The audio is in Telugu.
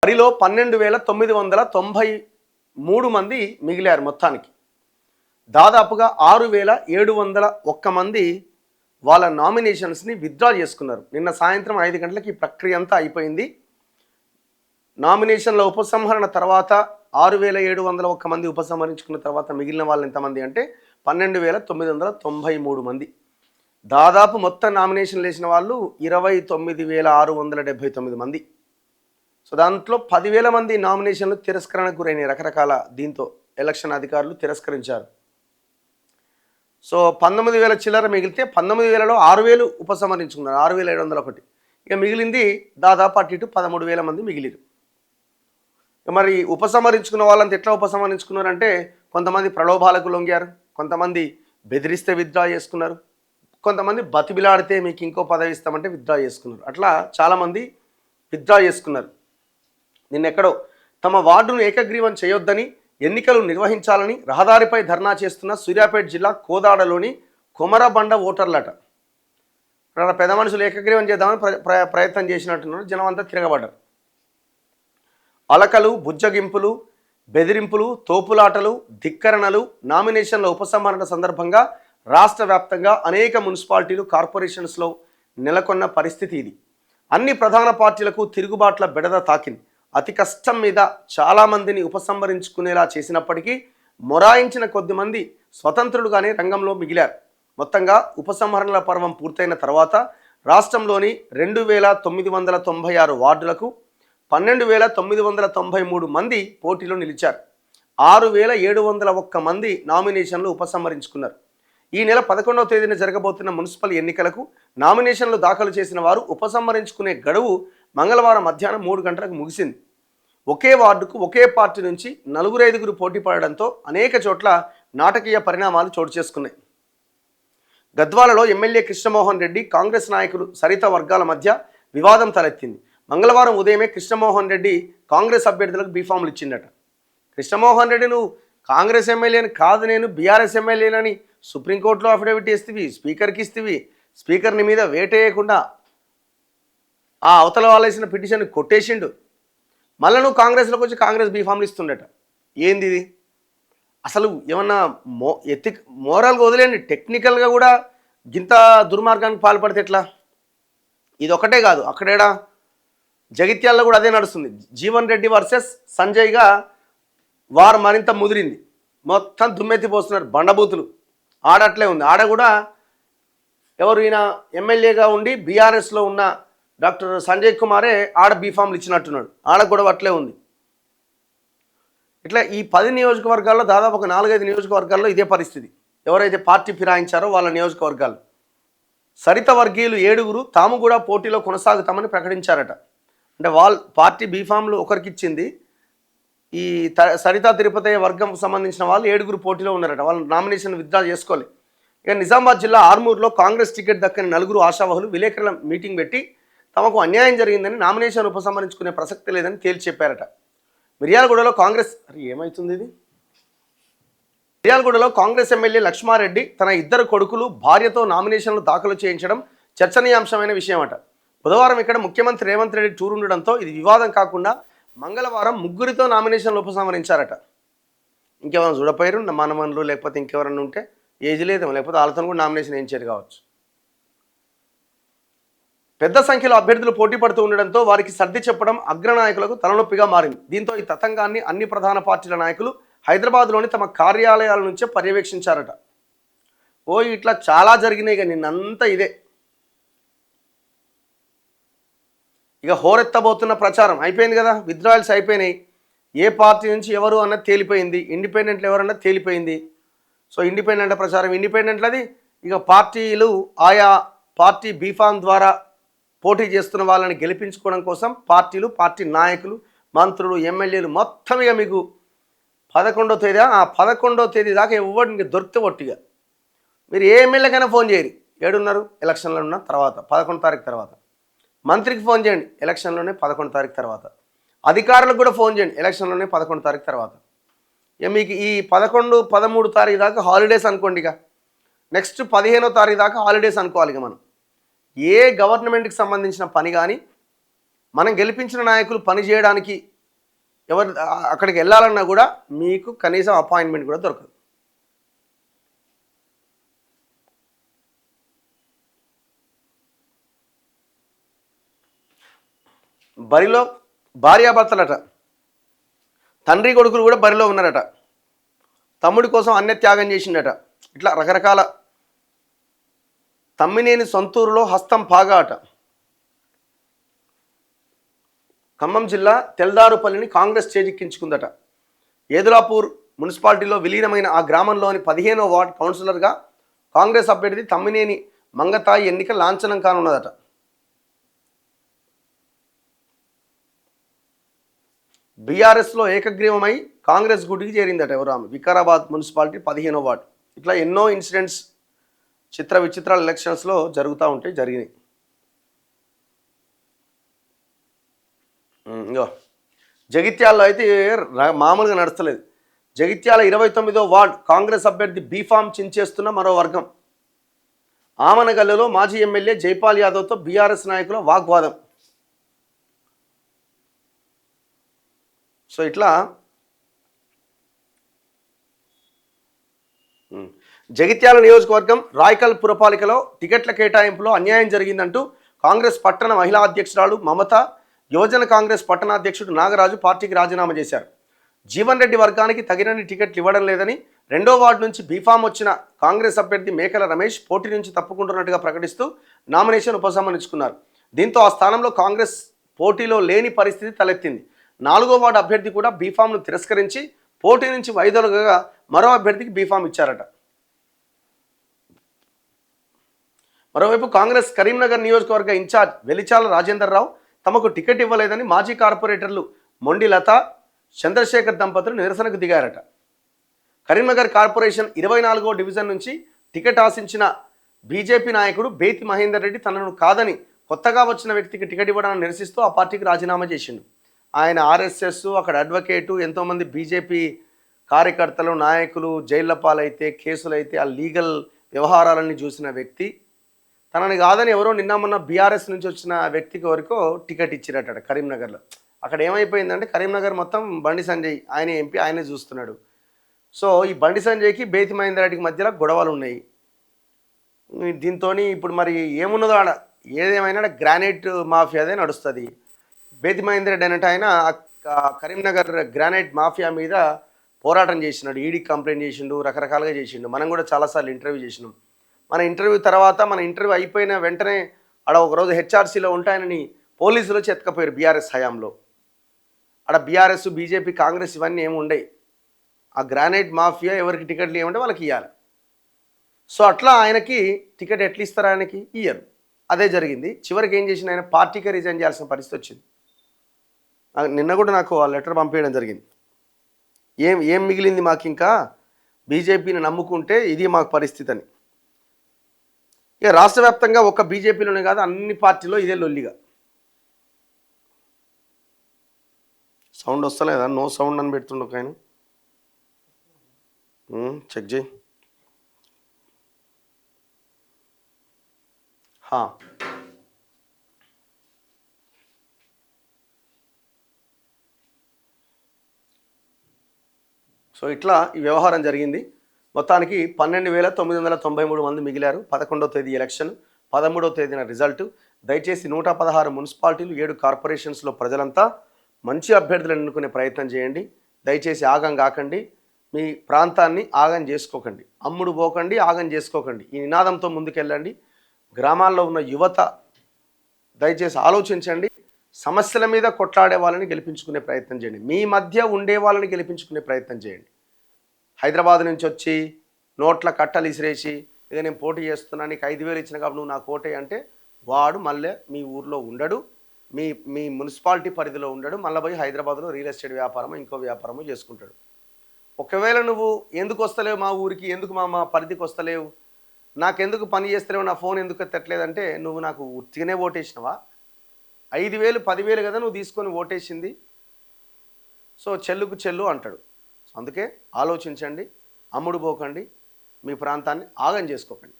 బరిలో 12,993 మంది మిగిలారు మొత్తానికి. దాదాపుగా 6,701 మంది వాళ్ళ నామినేషన్స్ని విత్డ్రా చేసుకున్నారు. నిన్న సాయంత్రం 5 గంటలకి ఈ ప్రక్రియ అంతా అయిపోయింది. నామినేషన్ల ఉపసంహరణ తర్వాత 6,701 మంది ఉపసంహరించుకున్న తర్వాత మిగిలిన వాళ్ళు ఎంతమంది అంటే 12,993 మంది. దాదాపు మొత్తం నామినేషన్లు వేసిన వాళ్ళు 29,679 మంది. సో దాంట్లో 10,000 మంది నామినేషన్లు తిరస్కరణకు గురైనాయి. రకరకాల దీంతో ఎలక్షన్ అధికారులు తిరస్కరించారు. సో 19,000 చిల్లర మిగిలితే 19,000లో 6,000 ఉపసంహరించుకున్నారు, 6,701. ఇక మిగిలింది దాదాపు అటు ఇటు 13,000 మంది మిగిలిరు. మరి ఉపసంహరించుకున్న వాళ్ళంతా ఎట్లా ఉపసంహరించుకున్నారంటే కొంతమంది ప్రలోభాలకు లొంగారు, కొంతమంది బెదిరిస్తే విత్డ్రా చేసుకున్నారు, కొంతమంది బతిబిలాడితే మీకు ఇంకో పదవి ఇస్తామంటే విత్డ్రా చేసుకున్నారు. అట్లా చాలామంది విత్డ్రా చేసుకున్నారు. నిన్నెక్కడో తమ వార్డును ఏకగ్రీవం చేయొద్దని, ఎన్నికలు నిర్వహించాలని రహదారిపై ధర్నా చేస్తున్న సూర్యాపేట జిల్లా కోదాడలోని కొమరబండ ఓటర్లట. ఇక్కడ పెద్ద మనుషులు ఏకగ్రీవం చేద్దామని ప్రయత్నం చేసినట్టున్నారు. జనం అంతా తిరగబడ్డారు. అలకలు, బుజ్జగింపులు, బెదిరింపులు, తోపులాటలు, ధిక్కరణలు, నామినేషన్ల ఉపసంహరణ సందర్భంగా రాష్ట్ర వ్యాప్తంగా అనేక మున్సిపాలిటీలు, కార్పొరేషన్స్లో నెలకొన్న పరిస్థితి ఇది. అన్ని ప్రధాన పార్టీలకు తిరుగుబాట్ల బెడద తాకింది. అతి కష్టం మీద చాలామందిని ఉపసంహరించుకునేలా చేసినప్పటికీ మొరాయించిన కొద్దిమంది స్వతంత్రులుగానే రంగంలో మిగిలారు. మొత్తంగా ఉపసంహరణల పర్వం పూర్తయిన తర్వాత రాష్ట్రంలోని 2,996 వార్డులకు 12,993 మంది పోటీలో నిలిచారు. 6,701 మంది నామినేషన్లు ఉపసంహరించుకున్నారు. ఈ నెల 11వ తేదీన జరగబోతున్న మున్సిపల్ ఎన్నికలకు నామినేషన్లు దాఖలు చేసిన వారు ఉపసంహరించుకునే గడువు మంగళవారం మధ్యాహ్నం 3 గంటలకు ముగిసింది. ఒకే వార్డుకు ఒకే పార్టీ నుంచి 4-5 పోటీ పడడంతో అనేక చోట్ల నాటకీయ పరిణామాలు చోటు చేసుకున్నాయి. గద్వాలలో ఎమ్మెల్యే కృష్ణమోహన్ రెడ్డి, కాంగ్రెస్ నాయకులు సరిత వర్గాల మధ్య వివాదం తలెత్తింది. మంగళవారం ఉదయమే కృష్ణమోహన్ రెడ్డి కాంగ్రెస్ అభ్యర్థులకు బీఫామ్లు ఇచ్చిందట. కృష్ణమోహన్ రెడ్డి నువ్వు కాంగ్రెస్ ఎమ్మెల్యేని కాదు, నేను బీఆర్ఎస్ ఎమ్మెల్యేనని సుప్రీంకోర్టులో అఫిడవిట్ ఇస్తేవి, స్పీకర్కి ఇస్తేవి, స్పీకర్ని మీద వేటేయకుండా ఆ అవతల వాళ్ళు వేసిన పిటిషన్ కొట్టేసిండు. మళ్ళీ నువ్వు కాంగ్రెస్లోకి వచ్చి కాంగ్రెస్ బీఫామ్లు ఇస్తుండట. ఏంది ఇది? అసలు ఏమన్నా మోరల్గా వదిలేండి, టెక్నికల్గా కూడా గింత దుర్మార్గానికి పాల్పడితే ఎట్లా? ఇది ఒకటే కాదు, అక్కడేడా జగిత్యాలలో కూడా అదే నడుస్తుంది. జీవన్ రెడ్డి వర్సెస్ సంజయ్గా వారు మరింత ముదిరింది. మొత్తం దుమ్మెత్తిపోస్తున్నారు బండబూతులు. ఆడట్లే ఉంది. ఆడ కూడా ఎవరు ఈయన ఎమ్మెల్యేగా ఉండి బీఆర్ఎస్లో ఉన్న డాక్టర్ సంజయ్ కుమారే ఆడ బీఫామ్లు ఇచ్చినట్టున్నాడు. ఆడ కూడా అట్లే ఉంది. ఇట్లా ఈ 10 నియోజకవర్గాల్లో దాదాపు ఒక 4-5 నియోజకవర్గాల్లో ఇదే పరిస్థితి. ఎవరైతే పార్టీ ఫిరాయించారో వాళ్ళ నియోజకవర్గాలు. సరిత వర్గీయులు 7 తాము కూడా పోటీలో కొనసాగుతామని ప్రకటించారట. అంటే పార్టీ బీఫామ్లు ఒకరికి ఇచ్చింది. ఈ సరిత తిరుపతి వర్గం సంబంధించిన వాళ్ళు 7 పోటీలో ఉన్నారట. వాళ్ళు నామినేషన్ విత్డ్రా చేసుకోవాలి. ఇక నిజామాబాద్ జిల్లా ఆర్మూర్లో కాంగ్రెస్ టికెట్ దక్కని 4 ఆశావహులు విలేకరుల మీటింగ్ పెట్టి తమకు అన్యాయం జరిగిందని, నామినేషన్ ఉపసంహరించుకునే ప్రసక్తి లేదని తేల్చి చెప్పారట. మిర్యాలగూడలో కాంగ్రెస్ ఏమవుతుంది ఇది? మిర్యాలగూడలో కాంగ్రెస్ ఎమ్మెల్యే లక్ష్మారెడ్డి తన 2 కొడుకులు, భార్యతో నామినేషన్లు దాఖలు చేయించడం చర్చనీయాంశమైన విషయం అట. బుధవారం ఇక్కడ ముఖ్యమంత్రి రేవంత్ రెడ్డి టూర్ ఉండడంతో ఇది వివాదం కాకుండా మంగళవారం 3 నామినేషన్లు ఉపసంహరించారట. ఇంకెవరైనా చూడపోయారు మనమనులు, లేకపోతే ఇంకెవరన్నా ఉంటే ఏజ్ లేదేమో, లేకపోతే వాళ్ళతో కూడా నామినేషన్ వేయించారు కావచ్చు. పెద్ద సంఖ్యలో అభ్యర్థులు పోటీ పడుతూ ఉండడంతో వారికి సర్ది చెప్పడం అగ్రనాయకులకు తలనొప్పిగా మారింది. దీంతో ఈ తతంగాన్ని అన్ని ప్రధాన పార్టీల నాయకులు హైదరాబాద్లోని తమ కార్యాలయాల నుంచే పర్యవేక్షించారట. ఇట్లా చాలా జరిగినాయి. ఇక నిన్నంతా ఇదే. ఇక హోరెత్తబోతున్న ప్రచారం అయిపోయింది కదా, విత్డ్రాయల్స్ అయిపోయినాయి. ఏ పార్టీ నుంచి ఎవరు అన్నది తేలిపోయింది, ఇండిపెండెంట్లు ఎవరన్నది తేలిపోయింది. సో ఇండిపెండెంట్ ప్రచారం ఇండిపెండెంట్లది. ఇక పార్టీలు ఆయా పార్టీ బీఫామ్ ద్వారా పోటీ చేస్తున్న వాళ్ళని గెలిపించుకోవడం కోసం పార్టీలు, పార్టీ నాయకులు, మంత్రులు, ఎమ్మెల్యేలు మొత్తం ఇక మీకు 11వ తేదీ, ఆ 11వ తేదీ దాకా ఎవరికి దొరికితే ఒట్టిగా మీరు ఏ ఎమ్మెల్యేకైనా ఫోన్ చేయరు. ఏడున్నారు ఎలక్షన్లో ఉన్న తర్వాత 11వ తారీఖు తర్వాత. మంత్రికి ఫోన్ చేయండి ఎలక్షన్లోనే 11వ తారీఖు తర్వాత. అధికారులకు కూడా ఫోన్ చేయండి ఎలక్షన్లోనే 11వ తారీఖు తర్వాత. ఇక మీకు ఈ 11, 13 తారీఖు దాకా హాలిడేస్ అనుకోండి. ఇక నెక్స్ట్ 15వ తారీఖు దాకా హాలిడేస్ అనుకోవాలి. ఇక మనం ఏ గవర్నమెంట్కి సంబంధించిన పని కానీ, మనం గెలిపించిన నాయకులు పని చేయడానికి ఎవరు అక్కడికి వెళ్ళాలన్నా కూడా మీకు కనీసం అపాయింట్మెంట్ కూడా దొరకదు. బరిలో భార్యాభర్తలట, తండ్రి కొడుకులు కూడా బరిలో ఉన్నారట. తమ్ముడి కోసం అన్య త్యాగం చేసిండట. ఇట్లా రకరకాల. తమ్మినేని సొంతూరులో హస్తం పాగా అట. ఖమ్మం జిల్లా తెల్దారుపల్లిని కాంగ్రెస్ చేజిక్కించుకుందట. ఏదులాపూర్ మున్సిపాలిటీలో విలీనమైన ఆ గ్రామంలోని 15వ వార్డు కౌన్సిలర్గా కాంగ్రెస్ అభ్యర్థి తమ్మినేని మంగతాయి ఎన్నిక లాంఛనం కానున్నదట. బీఆర్ఎస్లో ఏకగ్రీవమై కాంగ్రెస్ గుడికి చేరిందట. ఎవరు ఆమె? వికారాబాద్ మున్సిపాలిటీ 15వ వార్డు. ఇట్లా ఎన్నో ఇన్సిడెంట్స్ చిత్ర విచిత్రాల ఎలక్షన్స్లో జరుగుతూ ఉంటాయి, జరిగినాయి. ఇంకో జగిత్యాలలో అయితే మామూలుగా నడుస్తలేదు. జగిత్యాల 29వ వార్డు కాంగ్రెస్ అభ్యర్థి బీఫామ్ చించేస్తున్న మరో వర్గం. ఆమనగల్లులో మాజీ ఎమ్మెల్యే జైపాల్ యాదవ్తో బీఆర్ఎస్ నాయకుల వాగ్వాదం. సో ఇట్లా జగిత్యాల నియోజకవర్గం రాయకల్ పురపాలికలో టికెట్ల కేటాయింపులో అన్యాయం జరిగిందంటూ కాంగ్రెస్ పట్టణ మహిళా అధ్యక్షురాలు మమత, యువజన కాంగ్రెస్ పట్టణాధ్యక్షుడు నాగరాజు పార్టీకి రాజీనామా చేశారు. జీవన్ రెడ్డి వర్గానికి తగినన్ని టికెట్లు ఇవ్వడం లేదని, 2వ వార్డు నుంచి బీఫామ్ వచ్చిన కాంగ్రెస్ అభ్యర్థి మేకల రమేష్ పోటీ నుంచి తప్పుకుంటున్నట్టుగా ప్రకటిస్తూ నామినేషన్ ఉపసంహరించుకున్నారు. దీంతో ఆ స్థానంలో కాంగ్రెస్ పోటీలో లేని పరిస్థితి తలెత్తింది. 4వ వార్డు అభ్యర్థి కూడా బీఫామ్ను తిరస్కరించి పోటీ నుంచి వైదొలగగా మరో అభ్యర్థికి బీఫామ్ ఇచ్చారట. మరోవైపు కాంగ్రెస్ కరీంనగర్ నియోజకవర్గ ఇన్ఛార్జ్ వెలిచాల రాజేందర్ రావు తమకు టికెట్ ఇవ్వలేదని మాజీ కార్పొరేటర్లు మొండి లత, చంద్రశేఖర్ దంపతులు నిరసనకు దిగారట. కరీంనగర్ కార్పొరేషన్ 24వ డివిజన్ నుంచి టికెట్ ఆశించిన బీజేపీ నాయకుడు బేతి మహేందర్ రెడ్డి తనను కాదని కొత్తగా వచ్చిన వ్యక్తికి టికెట్ ఇవ్వడాన్ని నిరసిస్తూ ఆ పార్టీకి రాజీనామా చేసిండు. ఆయన ఆర్ఎస్ఎస్, అక్కడ అడ్వకేటు, ఎంతోమంది బీజేపీ కార్యకర్తలు, నాయకులు జైళ్ల పాలైతే, కేసులైతే ఆ లీగల్ వ్యవహారాలన్నీ చూసిన వ్యక్తి తనని కాదని ఎవరో నిన్న మొన్న బీఆర్ఎస్ నుంచి వచ్చిన వ్యక్తికి వరకు టికెట్ ఇచ్చిరట కరీంనగర్లో. అక్కడ ఏమైపోయిందంటే కరీంనగర్ మొత్తం బండి సంజయ్, ఆయన ఎంపీ, ఆయనే చూస్తున్నాడు. సో ఈ బండి సంజయ్కి బేతి మహేందర్ రెడ్డికి మధ్యలో గొడవలు ఉన్నాయి. దీంతో ఇప్పుడు మరి ఏమున్నదో ఆడ, ఏదేమైనా గ్రానైట్ మాఫియాదే నడుస్తుంది. బేతి మహేందర్ రెడ్డి అంటే ఆయన కరీంనగర్ గ్రానైట్ మాఫియా మీద పోరాటం చేసినాడు, ఈడీకి కంప్లైంట్ చేసిండు, రకరకాలుగా చేసిండు. మనం కూడా చాలాసార్లు ఇంటర్వ్యూ చేసినాం. మన ఇంటర్వ్యూ తర్వాత, మన ఇంటర్వ్యూ అయిపోయిన వెంటనే ఆడ ఒకరోజు హెచ్ఆర్సీలో ఉంటాయనని పోలీసులు వచ్చి ఎత్తుకపోయారు బీఆర్ఎస్ హయాంలో. ఆడ బీఆర్ఎస్, బీజేపీ, కాంగ్రెస్ ఇవన్నీ ఏమి ఉండవు. ఆ గ్రానైట్ మాఫియా ఎవరికి టికెట్లు ఏమంటే వాళ్ళకి ఇవ్వాలి. సో అట్లా ఆయనకి టికెట్ ఎట్లా ఇస్తారు? ఆయనకి ఇయ్యరు. అదే జరిగింది. చివరికి ఏం చేసిన ఆయన పార్టీకే రిజైన్ చేయాల్సిన పరిస్థితి వచ్చింది. నిన్న కూడా నాకు ఆ లెటర్ పంపించడం జరిగింది. ఏం మిగిలింది మాకు ఇంకా, బీజేపీని నమ్ముకుంటే ఇది మాకు పరిస్థితి అని. ఇక రాష్ట్ర వ్యాప్తంగా ఒక్క బీజేపీలోనే కాదు, అన్ని పార్టీలో ఇదే లొల్లిగా. సౌండ్ వస్తలేదా? నో సౌండ్ అని పెడుతుండ ఒక ఆయన. చెక్ చేయి. సో ఇట్లా ఈ వ్యవహారం జరిగింది. మొత్తానికి 12,993 మంది మిగిలారు. 11వ తేదీ ఎలక్షన్, 13వ తేదీన రిజల్ట్. దయచేసి 116 మున్సిపాలిటీలు, 7 కార్పొరేషన్స్లో ప్రజలంతా మంచి అభ్యర్థులను ఎన్నుకునే ప్రయత్నం చేయండి. దయచేసి ఆగం కాకండి, మీ ప్రాంతాన్ని ఆగం చేసుకోకండి, అమ్ముడు పోకండి, ఆగం చేసుకోకండి. ఈ నినాదంతో ముందుకెళ్ళండి. గ్రామాల్లో ఉన్న యువత దయచేసి ఆలోచించండి. సమస్యల మీద కొట్లాడే వాళ్ళని గెలిపించుకునే ప్రయత్నం చేయండి. మీ మధ్య ఉండే వాళ్ళని గెలిపించుకునే ప్రయత్నం చేయండి. హైదరాబాద్ నుంచి వచ్చి నోట్ల కట్టలు ఇసిరేసి ఇక నేను పోటీ చేస్తున్నా, నీకు 5,000 ఇచ్చిన కాబట్టి నువ్వు నా కోటే అంటే వాడు మళ్ళీ మీ ఊర్లో ఉండడు, మీ మున్సిపాలిటీ పరిధిలో ఉండడు. మళ్ళీ పోయి హైదరాబాద్లో రియల్ ఎస్టేట్ వ్యాపారమో ఇంకో వ్యాపారమో చేసుకుంటాడు. ఒకవేళ నువ్వు ఎందుకు వస్తలేవు మా ఊరికి, ఎందుకు మా పరిధికి వస్తలేవు, నాకెందుకు పని చేస్తలేవు, నా ఫోన్ ఎందుకు ఎత్తట్లేదంటే నువ్వు నాకు ఉత్తిగానే ఓటేసినవా? 5,000 10,000 కదా నువ్వు తీసుకొని ఓటేసింది. సో చెల్లుకు చెల్లు అంటాడు. అందుకే ఆలోచించండి, అమ్ముడు పోకండి, మీ ప్రాంతాన్ని ఆగం చేసుకోకండి.